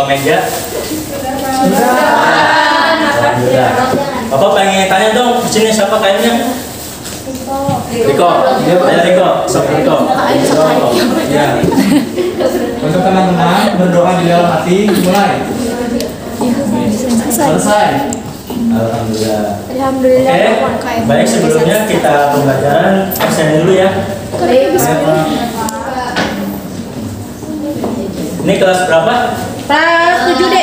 meja? Alhamdulillah. Bapak pengen tanya dong, di sini siapa kayaknya? Riko. Ayo Riko, sok Riko. Ya. Untuk teman-teman berdoa di dalam hati, mulai. Selesai. Alhamdulillah. Alhamdulillah. Oke, baik sebelumnya kita pembelajaran absen dulu ya. Ini kelas berapa? Kelas 7D.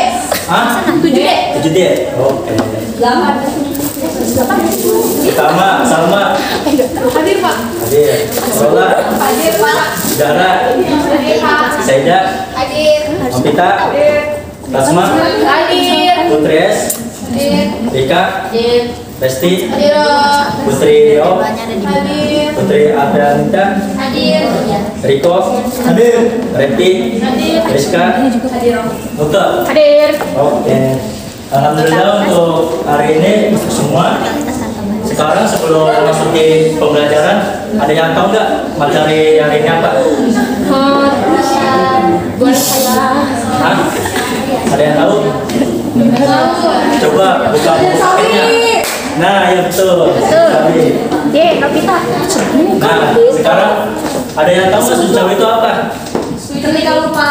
Hah? 7D. 7D. Oke. Pertama, Salma. Hadir, Pak. Hadir. Rola. Hadir, Pak. Dara. Hadir, Pak. Saida. Hadir. Mapita. Tasma. Hadir. Putri S. Hadir. Rika. Hadir. Lesti. Hadir. Putri Rio. Hadir. Putri Aprianita. Hadir. Riko. Hadir. Repi. Hadir. Rizka. Hadir. Nuka. Hadir. Oke. Alhamdulillah untuk hari ini semua. Sekarang sebelum masuki pembelajaran, ada yang tahu nggak materi hari ini apa? Hah? Ada yang tahu? Coba buka buku paketnya. Nah, ya betul. Sawi. Kapita. Nah, sekarang ada yang tahu nggak sujud sawi itu apa? Ketika lupa.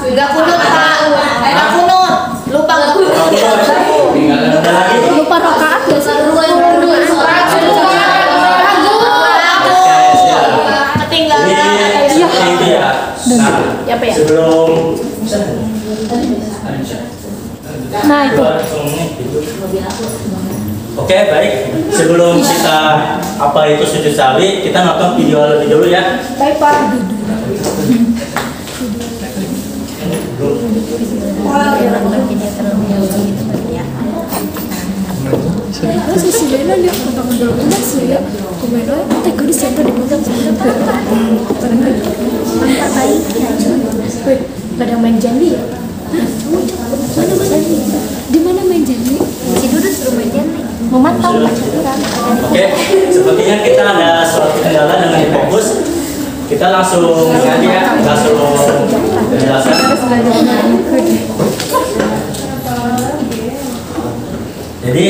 Enggak kunut, Pak. Enggak kunut. Lupa enggak kunut. Ada lagi? Lupa rakaat enggak sih? Ketinggalan. Ini seperti itu ya. Nah, sebelum Nah, itu. Oke, baik. Sebelum kita apa itu sujud sawi, kita nonton video lebih dulu ya. Baik, Pak. Pada main jandi ya? Di mana main jandi? Si Dudu suruh main jandi. Memantau pacaran. Oke, sepertinya kita ada suatu kendala dengan fokus. Kita langsung ganti ya, langsung penjelasan. Jadi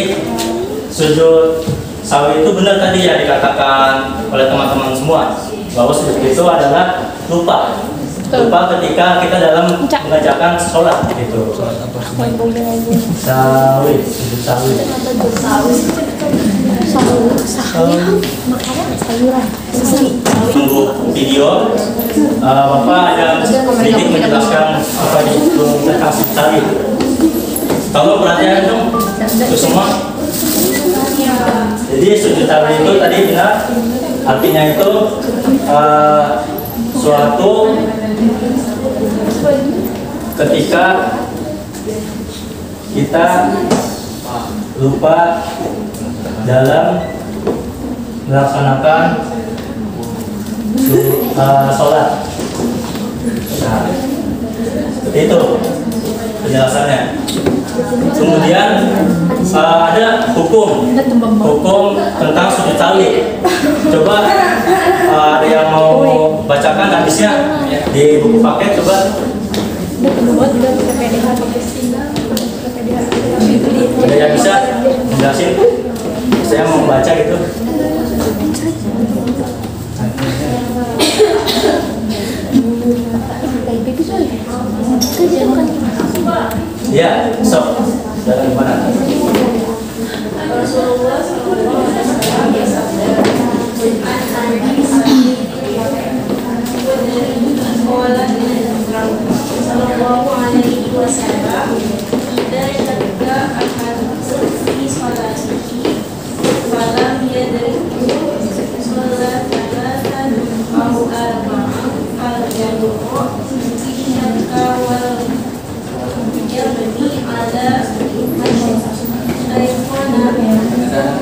sujud sawi itu benar tadi ya dikatakan oleh teman-teman semua bahwa sujud itu adalah lupa ketika kita dalam mengerjakan sholat gitu. Sawi, sujud sawi. Tunggu video. Bapak ada sedikit menjelaskan apa itu tentang sujud sawi. Tolong perhatian dong itu semua. Jadi sujud sawi itu tadi benar artinya itu suatu ketika kita lupa dalam melaksanakan sholat. Nah, seperti itu penjelasannya. Kemudian ada hukum tentang sujud sawi. Coba ada yang mau bacakan hadisnya di buku paket, coba. Ada yang bisa jelasin? Saya mau baca gitu. Ya, sok. Dari mana? Rasulullah sallallahu alaihi wasallam dari ketika akan fi salatihi falam yadriku salat salatan au arba'an al-jamu'u iyyaka wal yabni ala ayfana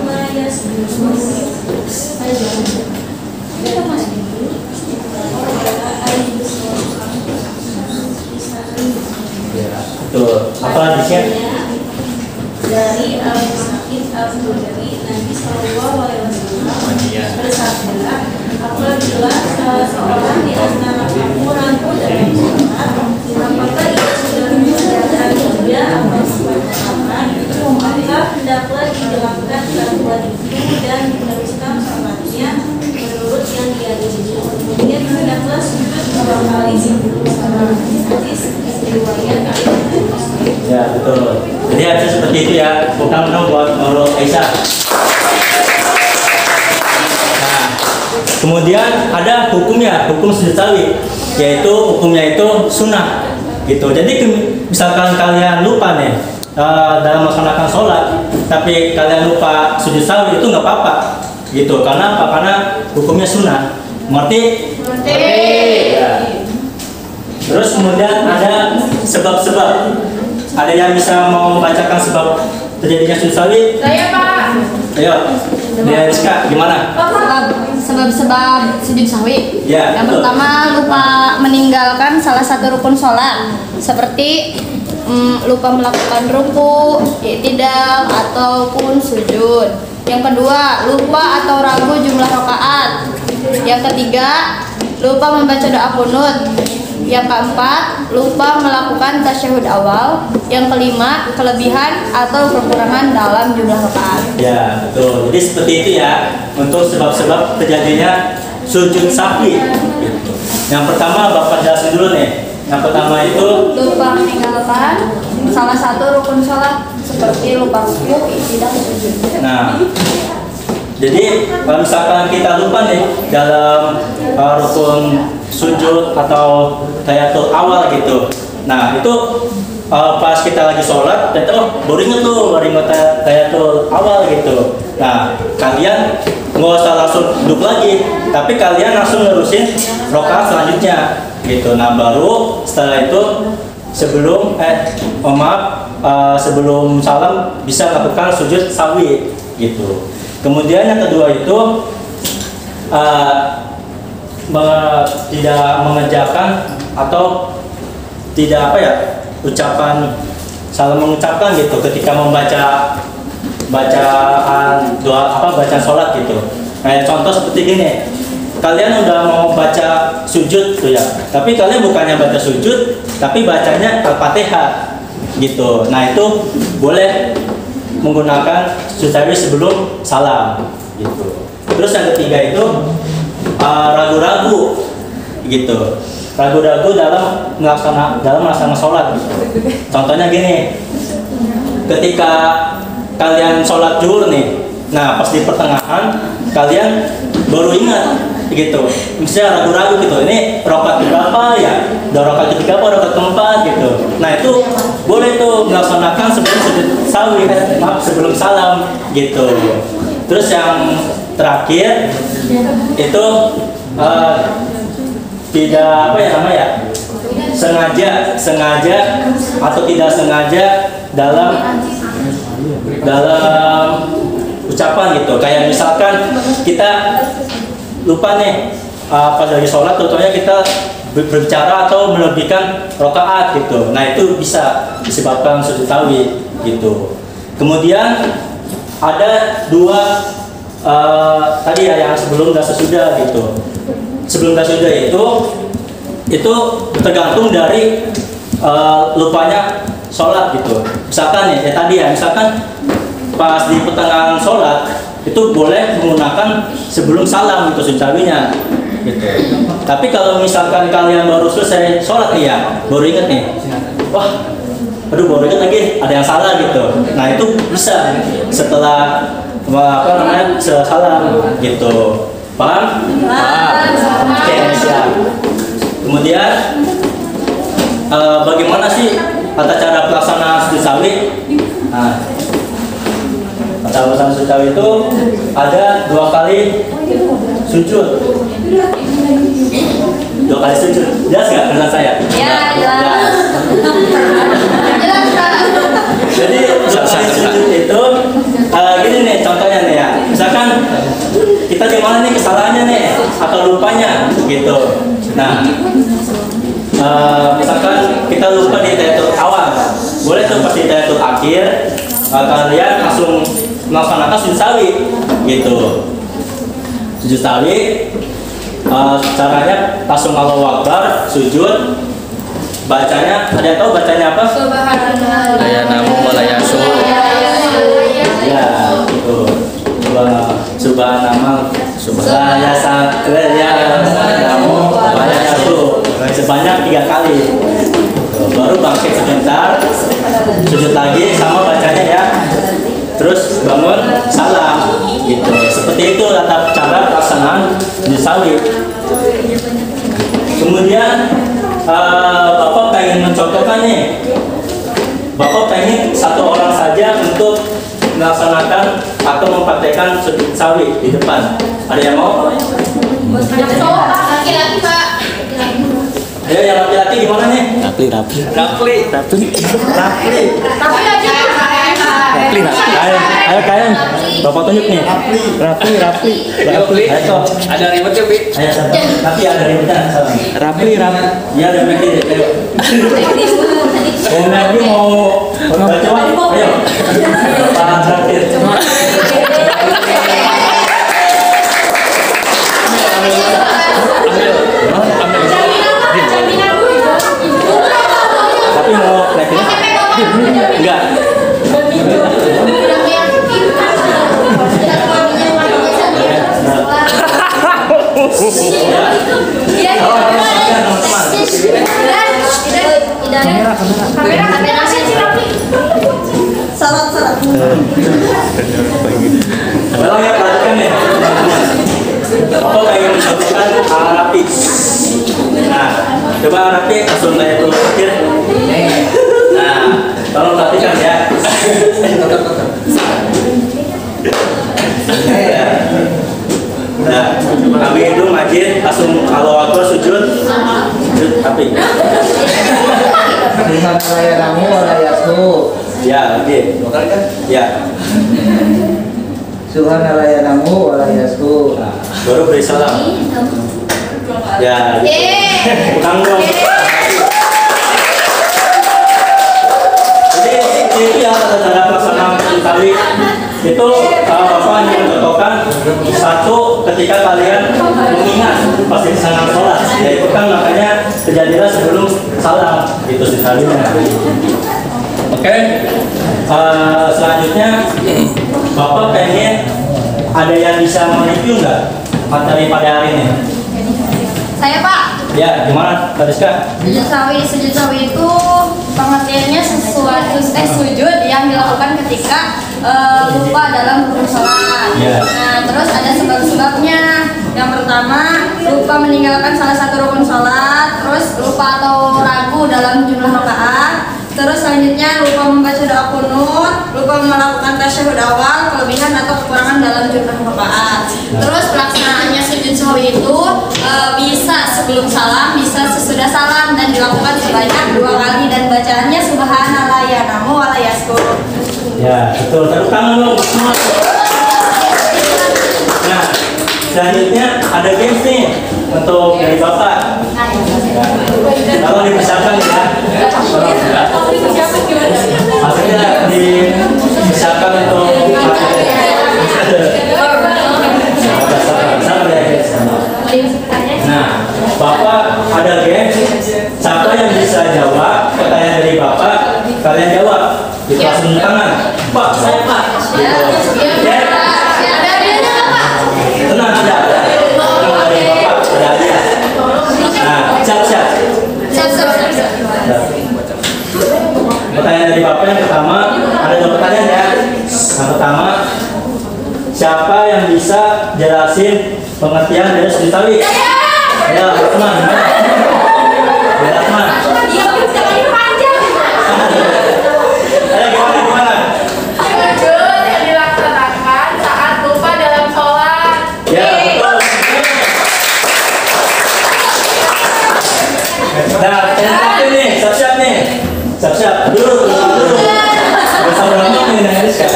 ma yasbihu Betul. Apa hadisnya? Dari Abu Sa'id Al-Khudri, Nabi Sallallahu Alaihi Wasallam bersabda, apabila salah seorang di antara kamu ragu dalam sholat, apakah ia sudah mengerjakan Ya, betul. Jadi harusnya seperti itu ya. Bukan buat Nurul Aisyah. Nah, kemudian ada hukumnya, hukum sujud sawi, yaitu hukumnya itu sunnah, gitu. Jadi misalkan kalian lupa nih dalam melaksanakan sholat, tapi kalian lupa sujud sawi, itu nggak apa-apa, gitu. Karena apa? Karena hukumnya sunnah. Ngerti? Ya. Terus kemudian ada sebab-sebab. Ada yang bisa mau membacakan sebab terjadinya sujud sawi? Saya Pak. Ayo, Dea Rizka, gimana? Sebab-sebab sujud sawi. Ya, Yang betul. pertama, lupa meninggalkan salah satu rukun sholat, seperti lupa melakukan ruku, i'tidal, ataupun sujud. Yang kedua, lupa atau ragu jumlah rakaat. Yang ketiga, lupa membaca doa qunut. Yang keempat, lupa melakukan tasyahud awal. Yang kelima, kelebihan atau kekurangan dalam jumlah rakaat. Ya, betul. Jadi seperti itu ya untuk sebab-sebab terjadinya sujud sahwi. Gitu. Yang pertama Bapak jelasin dulu nih. Yang pertama itu Lupa meninggalkan salah satu rukun sholat, seperti lupa ruku, i'tidal, sujud. nah. Jadi kalau misalkan kita lupa nih dalam rukun sujud atau tahiyatul awal gitu. Nah, itu pas kita lagi sholat, dan baru inget tahiyatul awal gitu. Nah, kalian nggak usah langsung duduk lagi, tapi kalian langsung nerusin rakaat selanjutnya gitu. Nah, baru setelah itu sebelum sebelum salam bisa lakukan sujud sawi gitu. Kemudian yang kedua itu tidak mengerjakan atau tidak ucapan salah mengucapkan gitu ketika membaca bacaan doa bacaan sholat gitu. Kayak contoh seperti gini, kalian udah mau baca sujud tuh ya, tapi kalian bukannya baca sujud, tapi bacanya Al-Fatihah gitu. Nah, itu boleh menggunakan sujud sawi sebelum salam gitu. Terus yang ketiga itu ragu-ragu gitu. Ragu-ragu dalam melaksanakan sholat. Contohnya gini, ketika kalian sholat zuhur nih, nah pas di pertengahan kalian baru ingat gitu, misalnya ragu-ragu gitu, ini rakaat berapa ya, udah rakaat ketiga apa rakaat keempat gitu. Nah, itu boleh tuh melaksanakan sebelum sujud sawi, sebelum salam gitu. Terus yang terakhir itu tidak sengaja atau tidak sengaja dalam ucapan gitu. Kayak misalkan kita lupa nih pas lagi sholat, contohnya kita berbicara atau melebihkan rakaat gitu. Nah, itu bisa disebabkan sujud sawi gitu. Kemudian ada dua tadi ya, yang sebelum dan sesudah gitu. Sebelum dan sesudah itu tergantung dari lupanya sholat gitu. Misalkan ya tadi ya, misalkan pas di pertengahan sholat itu boleh menggunakan sebelum salam gitu sujud sawinya gitu. Tapi kalau misalkan kalian baru selesai sholat nih ya, baru inget nih, wah, aduh baru inget lagi ada yang salah gitu. Nah, itu bisa setelah setelah salam gitu. Paham? Oke, siap. Kemudian bagaimana sih tata cara pelaksanaan sujud sawi? Nah, tata pelaksanaan sujud sawi itu ada 2 kali sujud. 2 kali sujud. Jelas nggak penjelasan saya? Ya, jelas. Jelas, Kak. Jadi 2 kali sujud itu gini nih contohnya nih ya. Misalkan kita di mana nih kesalahannya nih atau lupanya gitu. Nah, misalkan kita lupa di tahiyatul awal, boleh tuh pas di tahiyatul akhir kalian langsung melaksanakan sujud sawi gitu. Sujud sawi caranya langsung Allahu Akbar, sujud, bacanya ada yang tahu bacanya apa? Subhanallah. Laya namu walayasu. Ya, itu. Subhanallah. Sebanyak 3 kali. Baru bangkit sebentar, sujud lagi sama bacanya ya. Terus bangun, salam, gitu. Seperti itu tata cara pelaksanaan sujud sawi. Kemudian Bapak pengen mencontohkan nih. Bapak pengen satu orang saja untuk melaksanakan atau mempraktekkan sujud sawi di depan. Ada yang mau? Laki-laki Pak. Ya, yang laki-laki gimana nih? Rapli. Ayo kalian, Bapak tunjuk nih. Rapli. Ayo, Ada ribetnya, Pi. ayo sabar. Tapi ada ribetnya. Rapli. Ya, ada ribetnya. Ayo. Lagi mau baca? Ayo. Pak terakhir. Tapi mau terakhir? Enggak. Salam. Tolong ya perhatikan nih teman-teman. Bapak pengen mencontohkan Arabi. Nah, coba Arabi langsung saya dulu pikir. Nah, tolong perhatikan ya. Nah, kami itu majid langsung kalau waktu sujud tapi Tuhan melayanamu walayasku. ya oke. Ya. Tuhan melayanamu walayasku. Nah, baru beri salam. Ya. Utang dong. Jadi itu ya tanda pelaksanaan tali itu Bapak hanya mencontohkan satu ketika kalian mengingat pasti kesangan sholat, ya itu kan makanya kejadian sebelum salam itu sekalinya. Oke. Selanjutnya Bapak pengen ada yang bisa mereview nggak materi pada hari ini? Saya Pak. Ya, gimana, Mbak Rizka? Sujud sawi itu pengertiannya sujud yang dilakukan ketika lupa dalam rukun sholat. Ya. Nah, terus ada sebab-sebabnya. Yang pertama, lupa meninggalkan salah satu rukun sholat, terus lupa atau ragu dalam jumlah rakaat. Terus selanjutnya lupa membaca doa kunut, lupa melakukan tasyahud awal, kelebihan atau kekurangan dalam jumlah rakaat. Terus pelaksanaannya sujud sawi itu bisa sebelum salam, bisa sesudah salam dan dilakukan sebanyak 2 kali dan bacaannya subhanallah ya namu walayaskur. Ya, betul. Tepuk tangan dong semua. Nah, selanjutnya ada games nih untuk dari Bapak. Kalau dipersiapkan ya. Maksudnya dipersiapkan untuk sabar ya. Nah, Bapak ada games. Siapa yang bisa jawab pertanyaan dari Bapak, kalian jawab. Itu langsung tangan. Pak, saya Pak. Gitu. Ya. Tenang aja. Tenang dari Bapak, ada aja. Nah, siap. Pertanyaan dari Bapak yang pertama, ada 2 pertanyaan ya. Yang pertama, siapa yang bisa jelasin pengertian dari sujud sawi? Ya, teman. Ya, teman. Gimana? Sujud yang dilaksanakan saat lupa dalam sholat. Ya, betul. Nah, yang terakhir nih, siap-siap nih. Siap-siap. Dulu. Bersama berantem nih, Neng Rizka.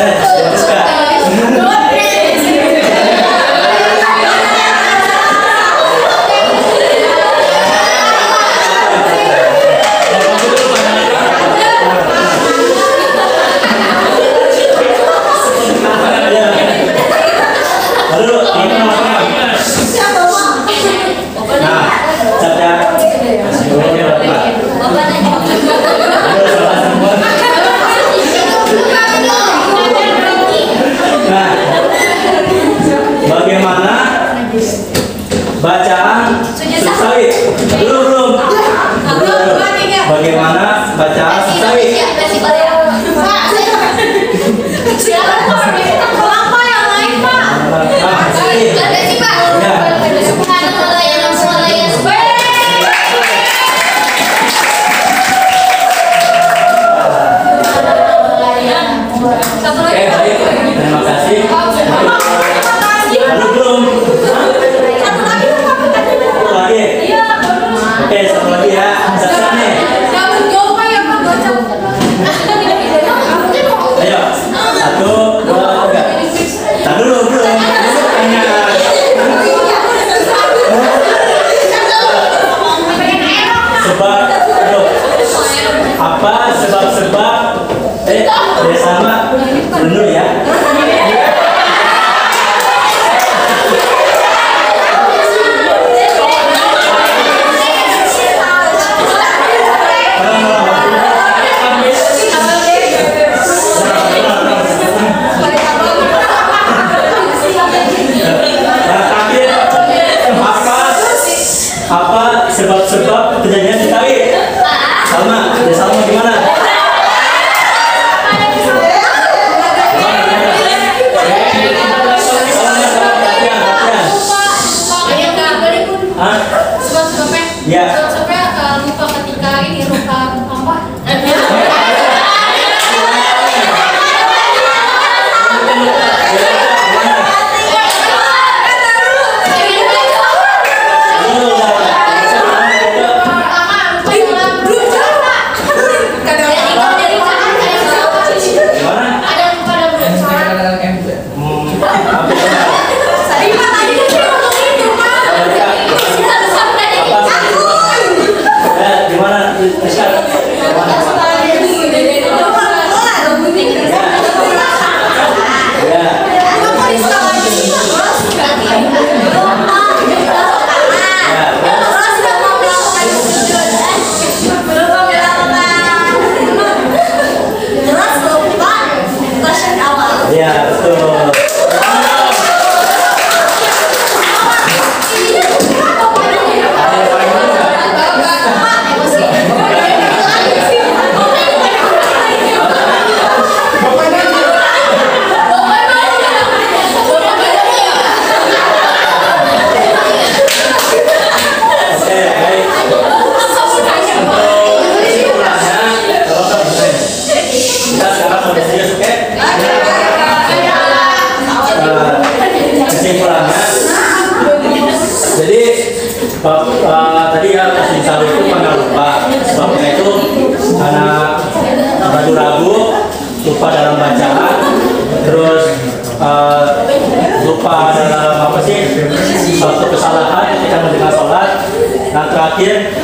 Bersama benar ya. Apa sebab-sebab kejadian di Tawi? Salma, ya Salma gimana? Ya. Lupa ketika ini lupa apa? Ya, betul. Tadi ya kasih tahu itu pernah lupa, sebabnya itu karena ragu-ragu, lupa dalam bacaan, terus lupa dalam apa sih, suatu kesalahan ketika mendengar sholat, dan terakhir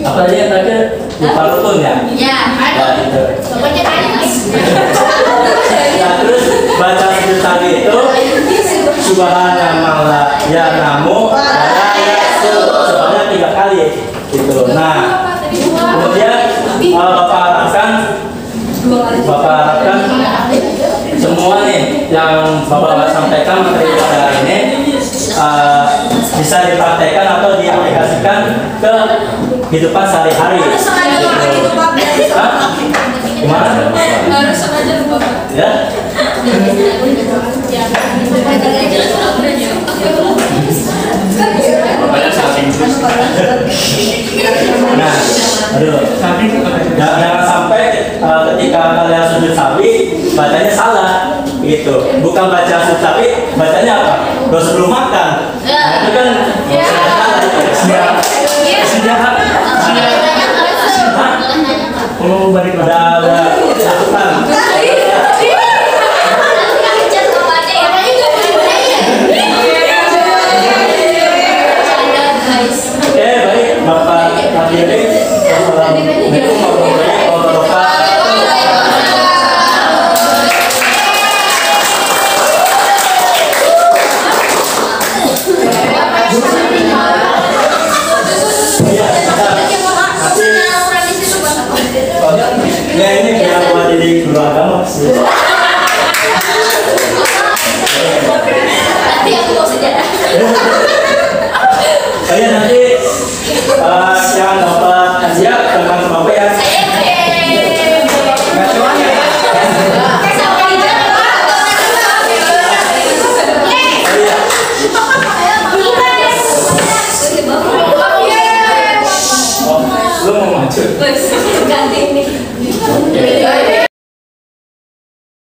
apa tadi yang terakhir lupa rukun ya? Ya, ada. Gitu. Pokoknya ada. Nah, terus baca sujud tadi itu subhanallah ya namu sebanyak 3 kali gitu. Nah, kemudian Bapak harapkan semua nih yang Bapak sampaikan materi pada ini bisa dipraktekkan atau diaplikasikan ke kehidupan sehari-hari. Gimana? Harus sengaja lupa. Ya? Nah, aduh, jangan sampai ketika kalian sujud sawi bacanya salah, gitu. Bukan baca sujud sawi, bacanya apa? Doa sebelum makan. Nah, itu kan Oh, balik udah lakukan. Oke, baik, Bapak hadirin. Assalamualaikum warahmatullahi wabarakatuh. Ya ini biar buat jadi guru agama sih. Nanti aku mau sejarah. Saya nanti yang Bapak Asia teman-teman